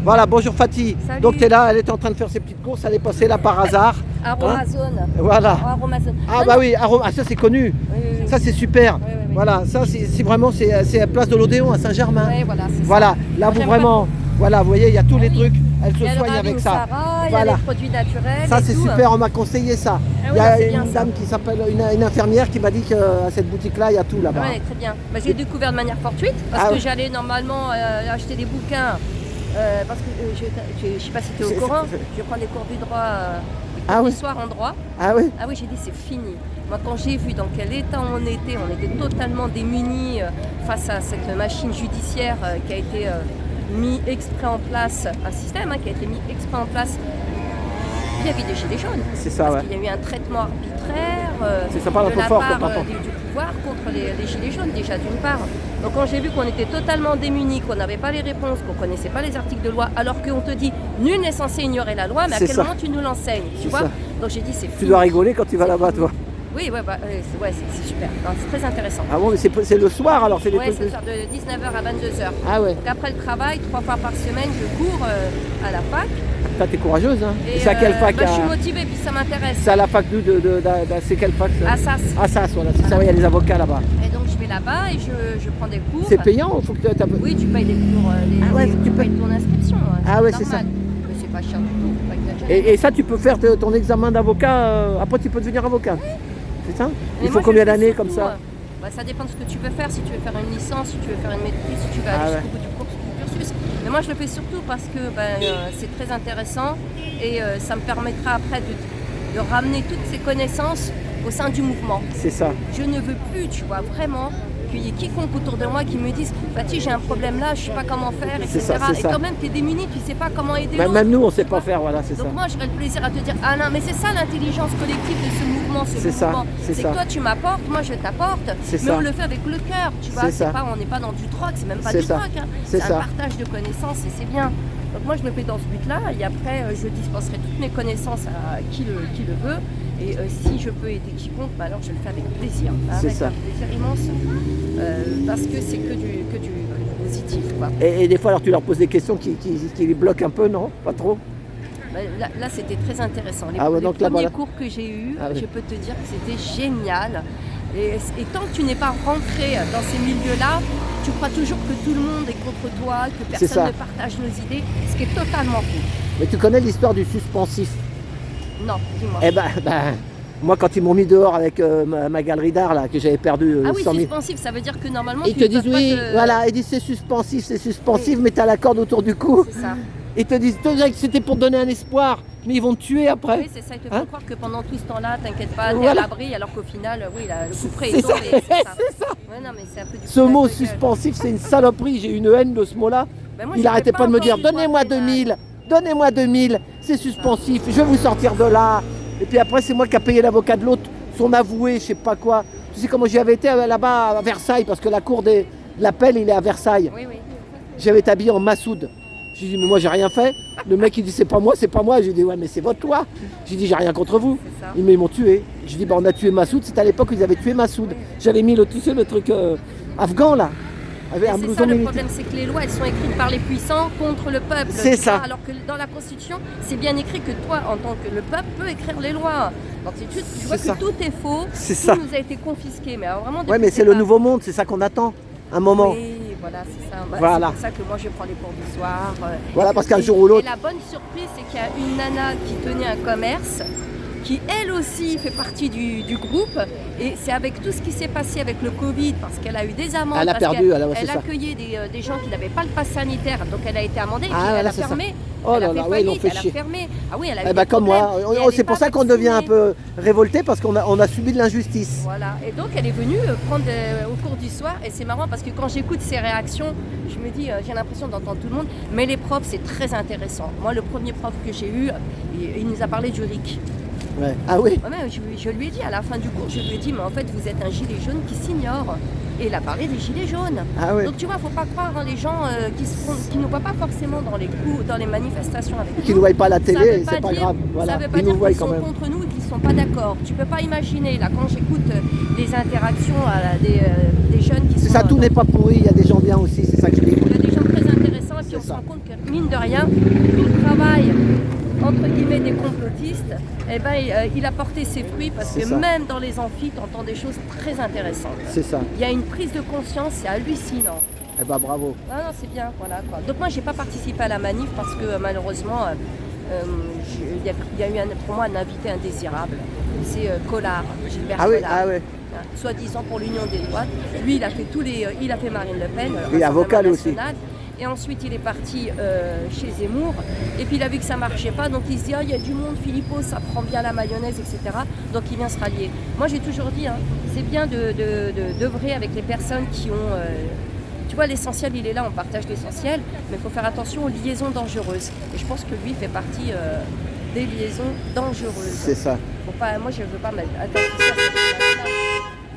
Voilà, bonjour Fatih. Salut. Donc tu es là, elle était en train de faire ses petites courses, elle est passée là par hasard. Aromazone. Voilà. Aromazone. Ah bah oui, ça c'est connu. Oui. Ça c'est super. Oui. Voilà, ça c'est vraiment c'est la place de l'Odéon à Saint-Germain. Oui, voilà, c'est Voilà, ça. là Moi, vous j'aime vraiment, voilà, vous voyez, il y a tous les oui. trucs, elle se Il y a le soigne avec Ravine ça. Sarah, il y a Voilà. les produits naturels. Ça et c'est tout. super, on m'a conseillé ça. Ah Il oui, y non, a c'est bien, une ça. dame qui s'appelle, une infirmière qui m'a dit qu'à cette boutique-là, il y a tout là-bas. Ouais, très bien. Bah, j'ai découvert de manière fortuite parce Ah que ouais. j'allais normalement acheter des bouquins parce que je ne sais pas si tu es au courant, je prends des cours du droit, des cours d'histoire en droit. Ah oui. Ah oui, j'ai dit c'est fini. Moi, quand j'ai vu dans quel état on était totalement démunis face à cette machine judiciaire qui a été mis exprès en place, un système qui a été mis exprès en place vis-à-vis des Gilets jaunes. C'est ça, Parce qu'il y a eu un traitement arbitraire c'est ça, parle un de peu la fort, part pardon. du pouvoir contre les Gilets jaunes, déjà d'une part. Donc quand j'ai vu qu'on était totalement démunis, qu'on n'avait pas les réponses, qu'on ne connaissait pas les articles de loi, alors qu'on te dit nul n'est censé ignorer la loi, mais à C'est quel ça. moment tu nous l'enseignes, tu C'est vois? ça. Donc j'ai dit c'est fini. Tu dois rigoler quand tu vas là-bas, toi. Oui, c'est super. Non, c'est très intéressant. Ah bon, mais c'est le soir alors, c'est des Oui, trucs. c'est le soir de 19h à 22h. Ah ouais. Donc après le travail, 3 fois par semaine, je cours à la fac. Toi, t'es courageuse, hein. Et C'est à quelle fac je suis motivée, puis ça m'intéresse. C'est à la fac c'est quelle fac ça? À SAS. Ah ça, voilà, c'est ça, il y a les avocats là-bas. Et donc je vais là-bas et je prends des cours. C'est payant ou faut que Oui, tu payes des cours, tu payes ton inscription. Ah ouais, c'est normal. ça. Mais c'est pas cher du tout, faut pas exagérer. Et ça, tu peux faire ton examen d'avocat, après tu peux devenir avocat. C'est ça? Mais Il moi, faut combien je le fais d'années comme surtout, ça? Ça dépend de ce que tu veux faire, si tu veux faire une licence, si tu veux faire une maîtrise, si tu veux aller jusqu'au bout du cursus. Mais moi je le fais surtout parce que c'est très intéressant et ça me permettra après de ramener toutes ces connaissances au sein du mouvement. C'est ça. Je ne veux plus, tu vois, vraiment qu'il y ait quiconque autour de moi qui me dise Fatih, j'ai un problème là, je ne sais pas comment faire, etc. C'est ça. Et quand même, tu es démuni, tu ne sais pas comment aider l'autre. Même nous, on ne sait pas faire, voilà, c'est ça. Donc moi, j'aurais le plaisir à te dire ah non, mais c'est ça l'intelligence collective de ce mouvement, C'est ça. C'est que toi, tu m'apportes, moi, je t'apporte, mais ça. on le fait avec le cœur, tu vois. On n'est pas dans du troc, c'est même pas C'est du ça. troc. C'est un ça. partage de connaissances et c'est bien. Donc moi, je le fais dans ce but-là et après, je dispenserai toutes mes connaissances à qui le veut. Et si je peux aider quiconque, alors je le fais avec plaisir. C'est Avec ça. un plaisir immense. Parce que c'est que du positif, quoi. Et des fois, alors tu leur poses des questions qui les bloquent un peu, non? Pas trop? Là, c'était très intéressant. Les Donc premiers cours que j'ai eus, je peux te dire que c'était génial. Et tant que tu n'es pas rentré dans ces milieux-là, tu crois toujours que tout le monde est contre toi, que personne ne partage nos idées, ce qui est totalement faux. Mais tu connais l'histoire du suspensif? Non, dis-moi. Eh ben, moi quand ils m'ont mis dehors avec ma galerie d'art là, que j'avais perdu 100 000... suspensif, ça veut dire que normalement ils te disent voilà, ils disent c'est suspensif, mais t'as la corde autour du cou. C'est ça. Ils te disent que c'était pour donner un espoir, mais ils vont te tuer après. Oui, c'est ça, ils te font croire que pendant tout ce temps-là, t'inquiète pas, t'es à l'abri, alors qu'au final, le coup près est tombé. C'est ça. Ouais, non, mais c'est un peu du Ce mot suspensif, c'est une saloperie, j'ai une haine de ce mot-là. Il arrêtait pas de me dire donnez-moi 2000, donnez-moi 2000, c'est suspensif, je vais vous sortir de là. Et puis après, c'est moi qui a payé l'avocat de l'autre, son avoué, je sais pas quoi. Tu sais comment j'y avais été là-bas à Versailles, parce que la cour de l'appel, il est à Versailles. Oui. J'avais été habillé en Massoud. J'ai dit mais moi j'ai rien fait. Le mec il dit c'est pas moi. J'ai dit ouais mais c'est votre loi. J'ai dit j'ai rien contre vous. Ils m'ont tué. J'ai dit on a tué Massoud. C'était à l'époque où ils avaient tué Massoud. J'avais mis le truc afghan là. C'est ça le problème, c'est que les lois elles sont écrites par les puissants contre le peuple. C'est ça. Alors que dans la Constitution, c'est bien écrit que toi, en tant que le peuple, peut écrire les lois. Donc tu vois que tout est faux, tout nous a été confisqué. Mais alors, vraiment. Ouais mais c'est le nouveau monde, c'est ça qu'on attend. Un moment. Oui, voilà, c'est ça. Voilà. C'est pour ça que moi je prends les cours du soir. Voilà, parce qu'un jour ou l'autre. Et la bonne surprise, c'est qu'il y a une nana qui tenait un commerce, qui elle aussi fait partie du groupe. Et c'est avec tout ce qui s'est passé avec le Covid, parce qu'elle a eu des amendes. Elle a perdu, elle accueillait des gens qui n'avaient pas le pass sanitaire, donc elle a été amendée et puis elle a fermé. Oh là là, ouais, ils l'ont fait chier. Elle a fermé. Ah oui, elle a eu des comme moi, c'est pour ça qu'on devient un peu révolté, parce qu'on a subi de l'injustice. Voilà, et donc elle est venue prendre au cours du soir, et c'est marrant parce que quand j'écoute ses réactions, je me dis, j'ai l'impression d'entendre tout le monde, mais les profs, c'est très intéressant. Moi, le premier prof que j'ai eu, il nous a parlé du RIC. Ouais. Ah oui. Ouais, je lui ai dit à la fin du cours, je lui ai dit mais en fait vous êtes un gilet jaune qui s'ignore. Et il a parlé des gilets jaunes. Ah oui. Donc tu vois, faut pas croire les gens qui ne voient pas forcément dans les manifestations avec nous. Qui ne voient pas la télé, c'est pas grave. Voilà. Ça veut pas dire qu'ils sont contre nous et qu'ils ne sont pas d'accord. Tu peux pas imaginer, là quand j'écoute les interactions des jeunes qui sont... C'est ça, tout n'est pas pourri, il y a des gens bien aussi, c'est ça que je dis. Il y a des gens très intéressants. puis on se rend compte que, mine de rien, tout le travail, entre guillemets, des complotistes, eh ben, il a porté ses fruits parce que même dans les amphis, tu entends des choses très intéressantes. C'est ça. Il y a une prise de conscience, c'est hallucinant. Eh ben bravo. Ah non, c'est bien, voilà quoi. Donc moi, j'ai pas participé à la manif parce que malheureusement, il y a eu pour moi un invité indésirable. C'est Collard, Gilbert Collard. Ah oui. Soi-disant pour l'Union des droites. Lui, il a fait il a fait Marine Le Pen. Il est avocat lui aussi. Et ensuite, il est parti chez Zemmour. Et puis, il a vu que ça ne marchait pas. Donc, il se dit, il y a du monde, Philippot, ça prend bien la mayonnaise, etc. Donc, il vient se rallier. Moi, j'ai toujours dit, c'est bien d'œuvrer avec les personnes qui ont... tu vois, l'essentiel, il est là, on partage l'essentiel. Mais il faut faire attention aux liaisons dangereuses. Et je pense que lui fait partie des liaisons dangereuses. C'est ça. Faut pas, moi, je ne veux pas mettre... Attends,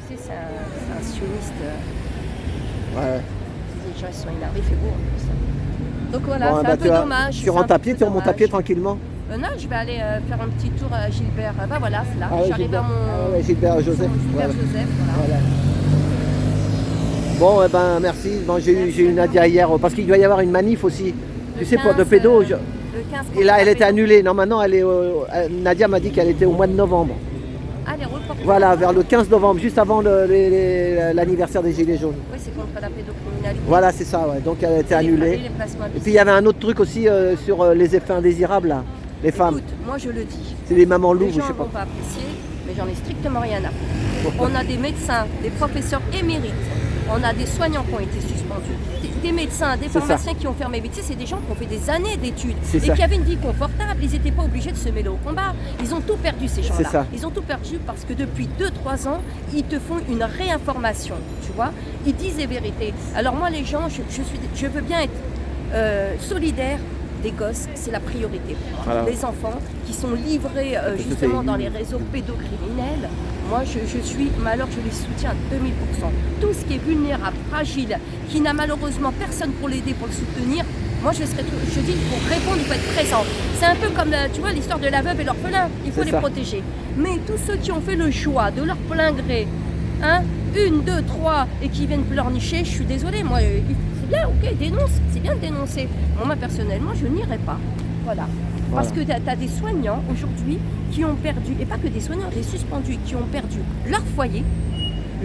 tu sais, c'est un sioniste. Ouais. Les gens ils sont énervés, il fait beau en plus. Donc voilà, Bon, c'est un peu dommage. Tu rentres à pied, tu remontes à pied tranquillement? Non, je vais aller faire un petit tour à Gilbert. Bah voilà, là, j'arrive à mon... Gilbert Joseph. Gilbert Joseph, voilà. Bon, merci. Bon, j'ai eu Nadia hier, parce qu'il doit y avoir une manif aussi. Tu sais, pour de 15, pédos. le 15 Et là, elle était annulée. Non, maintenant, Nadia m'a dit qu'elle était au mois de novembre. Ah, les reportages. Voilà, vers le 15 novembre, juste avant l'anniversaire des Gilets jaunes. Oui, c'est contre la pédocriminalité. Voilà, c'est ça, ouais. Donc elle a été annulée. Et puis il y avait un autre truc aussi sur les effets indésirables, là, les femmes. Écoute, moi je le dis. C'est des mamans louves, je sais pas. Les gens vont pas apprécier, mais j'en ai strictement rien à foutre. On a des médecins, des professeurs émérites. On a des soignants qui ont été suspendus, des médecins, des pharmaciens qui ont fermé. Mais tu sais, c'est des gens qui ont fait des années d'études et qui avaient une vie confortable. Ils n'étaient pas obligés de se mêler au combat. Ils ont tout perdu, ces gens-là. Ils ont tout perdu parce que depuis 2-3 ans, ils te font une réinformation, tu vois. Ils disent les vérités. Alors moi, les gens, je veux bien être solidaire des gosses, c'est la priorité. Voilà. Les enfants qui sont livrés justement dans les réseaux pédocriminels, moi je suis, alors je les soutiens à 2000%. Tout ce qui est vulnérable, fragile, qui n'a malheureusement personne pour l'aider, pour le soutenir, moi je dis, il faut répondre, il faut être présent. C'est un peu comme, tu vois, l'histoire de la veuve et l'orphelin, il faut les protéger. Mais tous ceux qui ont fait le choix de leur plein gré, 1, 2, 3, et qui viennent pleurnicher, je suis désolée, moi, c'est bien, ok, dénonce, c'est bien de dénoncer. Moi, personnellement, je n'irai pas. Voilà. Parce que tu as des soignants aujourd'hui qui ont perdu, et pas que des soignants, des suspendus qui ont perdu leur foyer,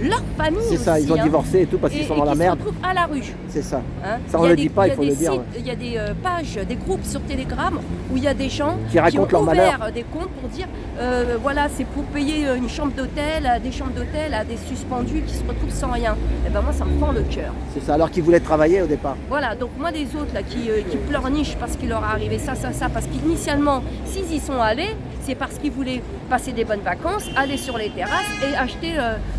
leur famille. C'est ça, ils ont divorcé et tout parce qu'ils sont dans la merde. Ils se retrouvent à la rue. C'est ça. Ça, on ne le dit pas, il faut le dire. Il y a des pages, des groupes sur Telegram où il y a des gens qui racontent leur malheur. Ouvert des comptes pour dire voilà, c'est pour payer une chambre d'hôtel, des chambres d'hôtel à des suspendus qui se retrouvent sans rien. Et ben moi, ça me fend le cœur. C'est ça, alors qu'ils voulaient travailler au départ. Voilà, donc moi, des autres là qui pleurnichent parce qu'il leur est arrivé ça, parce qu'initialement, s'ils y sont allés, c'est parce qu'ils voulaient passer des bonnes vacances, aller sur les terrasses et acheter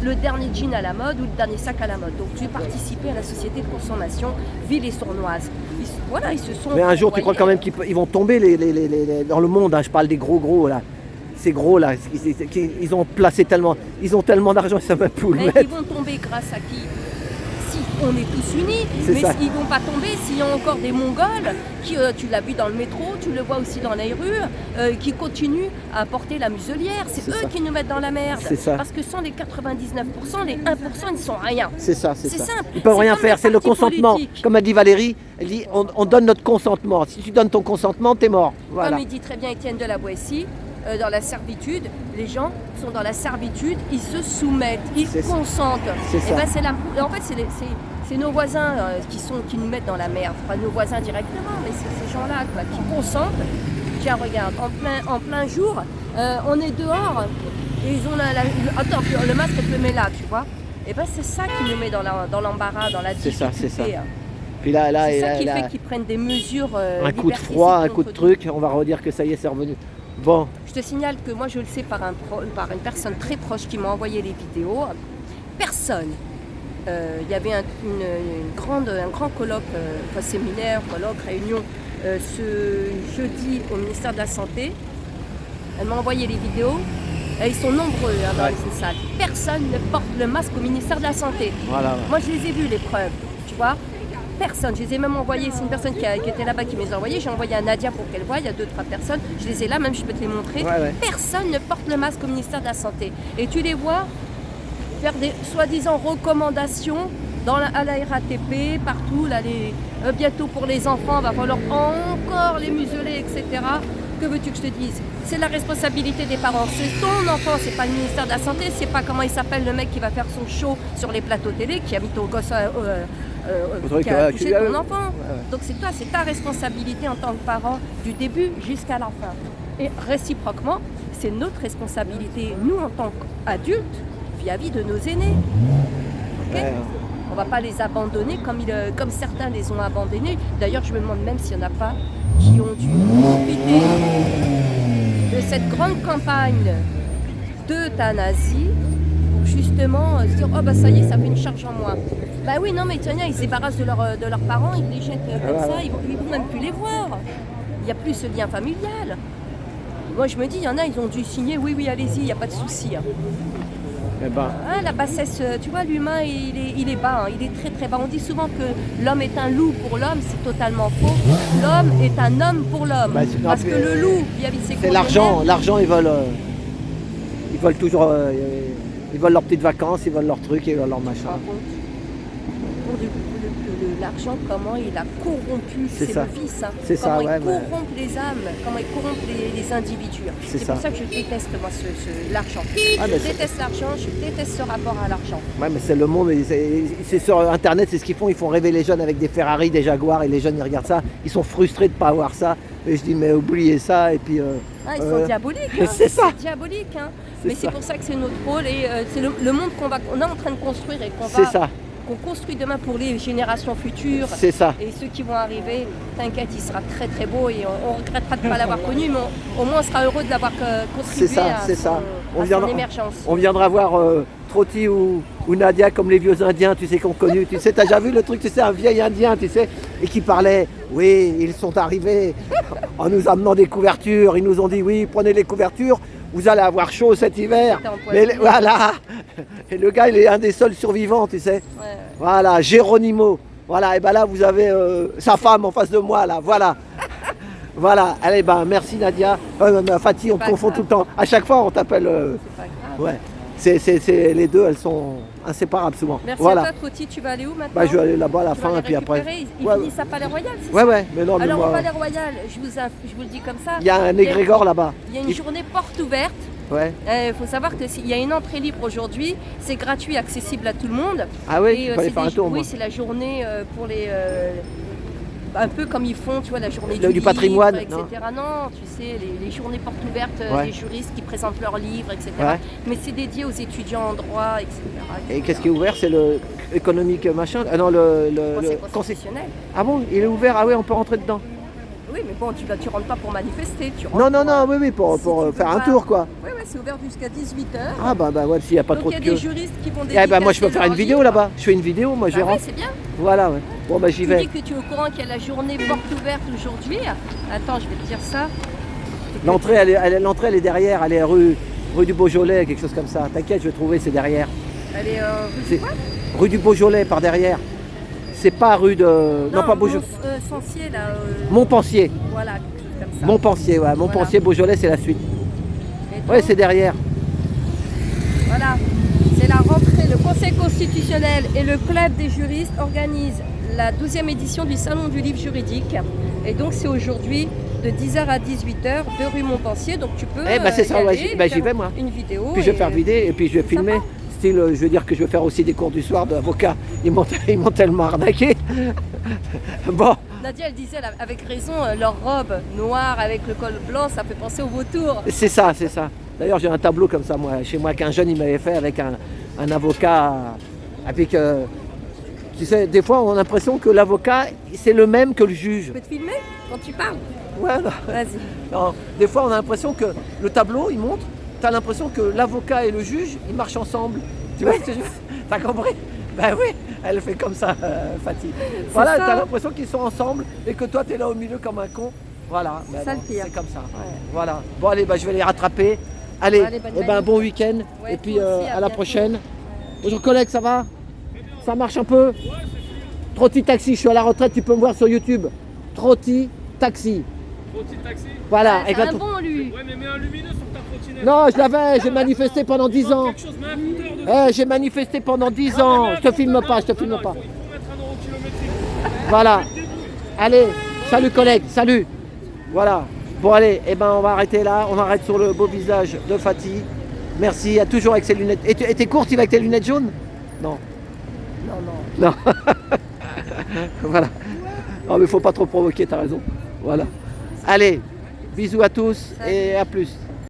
le dernier jean à la mode ou le dernier sac à la mode. Donc tu participais à la société de consommation ville et sournoise. Ils se sont... Mais un jour, tu crois quand même qu'ils vont tomber dans le monde, je parle des gros là. Ces gros là, ils ont placé tellement, ils ont tellement d'argent, ça va plus le mettre. Ils vont tomber grâce à qui? Si on est tous unis, mais ils ne vont pas tomber s'il y a encore des Mongols qui, tu l'as vu dans le métro, tu le vois aussi dans les rues, qui continuent à porter la muselière. C'est eux qui nous mettent dans la merde. Parce que sans les 99%, les 1%, ils ne sont rien. C'est ça. Simple. Ils ne peuvent rien faire, c'est le consentement. Politique. Comme a dit Valérie, elle dit on donne notre consentement. Si tu donnes ton consentement, t'es mort. Voilà. Comme il dit très bien Étienne de la Boétie, dans la servitude, les gens sont dans la servitude, ils se soumettent, ils consentent. Et ben en fait, c'est nos voisins qui nous mettent dans la merde. Pas nos voisins directement, mais c'est ces gens-là qui consentent. Tiens, regarde, en plein jour, on est dehors et ils ont attends, le masque, elle te le met là, tu vois. Et ben c'est ça qui nous met dans l'embarras, dans la difficulté. C'est ça. Puis là, c'est ça qui fait qu'ils prennent des mesures. Un coup de froid, un coup de truc, on va redire que ça y est, c'est revenu. Bon. Je te signale que moi je le sais par une personne très proche qui m'a envoyé les vidéos. Personne. Il y avait un grand colloque, séminaire, colloque, réunion ce jeudi au ministère de la Santé. Elle m'a envoyé les vidéos. Et ils sont nombreux dans les salles. Personne ne porte le masque au ministère de la Santé. Voilà. Moi je les ai vus les preuves, tu vois. Personne, je les ai même envoyés, c'est une personne qui était là-bas qui me les a envoyés, j'ai envoyé à Nadia pour qu'elle voie, il y a 2-3 personnes, je les ai là, même je peux te les montrer. Personne ne porte le masque au ministère de la Santé. Et tu les vois faire des soi-disant recommandations à la RATP, partout, là, bientôt pour les enfants, va falloir encore les museler, etc. Que veux-tu que je te dise? C'est la responsabilité des parents. C'est ton enfant, c'est pas le ministère de la Santé, c'est pas comment il s'appelle le mec qui va faire son show sur les plateaux télé, qui a mis ton gosse qui a touché ton enfant. Donc c'est toi, c'est ta responsabilité en tant que parent du début jusqu'à la fin. Et réciproquement, c'est notre responsabilité, nous en tant qu'adultes, vis-à-vis de nos aînés. Okay, on ne va pas les abandonner comme certains les ont abandonnés. D'ailleurs, je me demande même s'il n'y en a pas qui ont dû profiter de cette grande campagne d'euthanasie pour justement se dire « Oh bah ça y est, ça fait une charge en moins ». Bah oui, non mais tiens, ils se débarrassent de leurs parents, ils les jettent comme ça, ils ne vont même plus les voir. Il n'y a plus ce lien familial. Moi je me dis, il y en a, ils ont dû signer « Oui, allez-y, il n'y a pas de souci ». Eh ben. La bassesse, tu vois, l'humain, il est bas, hein, il est très très bas. On dit souvent que l'homme est un loup pour l'homme, c'est totalement faux. L'homme est un homme pour l'homme. Parce que le loup, vis-à-vis de ses c'est l'argent, ils veulent toujours, ils veulent leurs petites vacances, ils veulent leurs trucs, ils veulent leurs machins. L'argent, comment il a corrompu, c'est le vice, hein. C'est comment ça, il corrompt les âmes, comment il corrompt les individus. C'est pour ça que je déteste moi l'argent. Je déteste l'argent, je déteste ce rapport à l'argent. Ouais, mais c'est le monde, c'est sur Internet, c'est ce qu'ils font, ils font rêver les jeunes avec des Ferrari, des Jaguars, et les jeunes ils regardent ça, ils sont frustrés de ne pas avoir ça. Et je dis mais oubliez ça, et puis... ils sont diaboliques, hein. C'est ça. C'est diabolique, hein. Mais c'est pour ça que c'est notre rôle, et c'est le monde qu'on est en train de construire et qu'on construit demain pour les générations futures. C'est ça. Et ceux qui vont arriver, t'inquiète, il sera très très beau et on regrettera de ne pas l'avoir connu, mais au moins on sera heureux de l'avoir contribué à son émergence. On viendra voir Trotti ou Nadia comme les vieux indiens, tu sais, qu'on connu. Tu sais, t'as déjà vu le truc, tu sais, un vieil indien, tu sais, et qui parlait, oui, ils sont arrivés en nous amenant des couvertures, ils nous ont dit, oui, prenez les couvertures, vous allez avoir chaud cet hiver. Voilà. Et le gars, il est un des seuls survivants, tu sais. Ouais. Voilà, Geronimo. Voilà, et ben là, vous avez sa femme en face de moi, là. Voilà. Voilà. Allez, ben, merci Nadia. Fatih, on te confond tout le temps. À chaque fois, on t'appelle. C'est pas grave. Ouais. C'est les deux, elles sont inséparables souvent. Merci à toi, Trotti. Tu vas aller où maintenant? Bah, je vais aller là-bas à la fin, et puis après. Ils finissent à Palais Royal, c'est ça? Ouais, mais non. Alors, au Palais Royal, je vous le dis comme ça. Il y a un égrégore là-bas. Il y a une journée porte ouverte. Ouais. Faut savoir qu'il y a une entrée libre aujourd'hui, c'est gratuit, accessible à tout le monde. Ah oui, il faut aller faire un tour. Oui, c'est la journée pour les... un peu comme ils font, tu vois, la journée du patrimoine, livre, etc. Non, tu sais, les journées portes ouvertes des juristes qui présentent leurs livres, etc. Ouais. Mais c'est dédié aux étudiants en droit, etc. Et qu'est-ce qui est ouvert? C'est le économique machin? Ah non, le constitutionnel. Ah bon, il est ouvert? Ah oui, on peut rentrer dedans? Oui, mais bon, tu rentres pas pour manifester. Oui, pour faire un tour, quoi. Oui, c'est ouvert jusqu'à 18h. Ah bah ouais, s'il n'y a pas trop de queue. Donc il y a des juristes qui vont dédicacer moi je peux faire une vidéo là-bas. Je fais une vidéo, moi je vais rentrer. C'est bien. Voilà, ouais. Bon bah j'y vais. Tu dis que tu es au courant qu'il y a la journée porte ouverte aujourd'hui. Attends, je vais te dire ça. L'entrée elle est derrière, elle est rue du Beaujolais, quelque chose comme ça. T'inquiète, je vais trouver, c'est derrière. Elle est rue du quoi? Rue du Beaujolais, par derrière. C'est pas rue de... Non, pas Beaujolais. Montpensier, là. Montpensier. Voilà, quelque chose comme ça. Montpensier, ouais. Montpensier, Beaujolais, c'est la suite. Oui, c'est derrière. Voilà. C'est la rentrée. Le Conseil constitutionnel et le Club des juristes organisent la 12e édition du Salon du livre juridique. Et donc, c'est aujourd'hui de 10h à 18h de rue Montpensier. Donc, tu peux c'est ça, j'y vais, moi. Une vidéo. Puis je vais faire vidéo et puis je vais filmer. Style, je veux dire que je vais faire aussi des cours du soir d'avocat. Ils m'ont tellement arnaqué. Bon. Nadia, elle disait avec raison, leur robe noire avec le col blanc, ça fait penser au vautour. C'est ça. D'ailleurs, j'ai un tableau comme ça, moi, chez moi, qu'un jeune il m'avait fait avec un avocat. Avec, tu sais, des fois, on a l'impression que l'avocat, c'est le même que le juge. Je peux te filmer quand tu parles? Ouais, non. Vas-y. Non, des fois, on a l'impression que le tableau, il montre. T'as l'impression que l'avocat et le juge, ils marchent ensemble. Tu vois ce que je veux dire? T'as compris? Ben oui, elle fait comme ça, Fatih. Voilà, t'as l'impression qu'ils sont ensemble et que toi, t'es là au milieu comme un con. Voilà, c'est comme ça. Ouais. Voilà. Bon, allez, je vais les rattraper. Allez, bon week-end. Ouais, et puis à la prochaine. Bonjour collègue, ça va? Ça marche un peu? Trotti Taxi, je suis à la retraite, tu peux me voir sur YouTube. Trotti Taxi. Trotti Taxi? Voilà. C'est un bon, lui. Ouais, mais mets un lumineux sur ta trottinette. Non, je l'avais, j'ai manifesté pendant 10 ans. Quelque chose, mets un compteur de J'ai manifesté pendant 10 ans. Je te filme pas, je te filme pas. Voilà. Allez, salut collègue, salut. Voilà. Bon allez, on va arrêter là. On arrête sur le beau visage de Fatih. Merci, toujours avec ses lunettes. Et t'es courte, il va avec tes lunettes jaunes? Non. Non. Voilà. Non mais faut pas trop provoquer, t'as raison. Voilà. Allez, bisous à tous et à plus.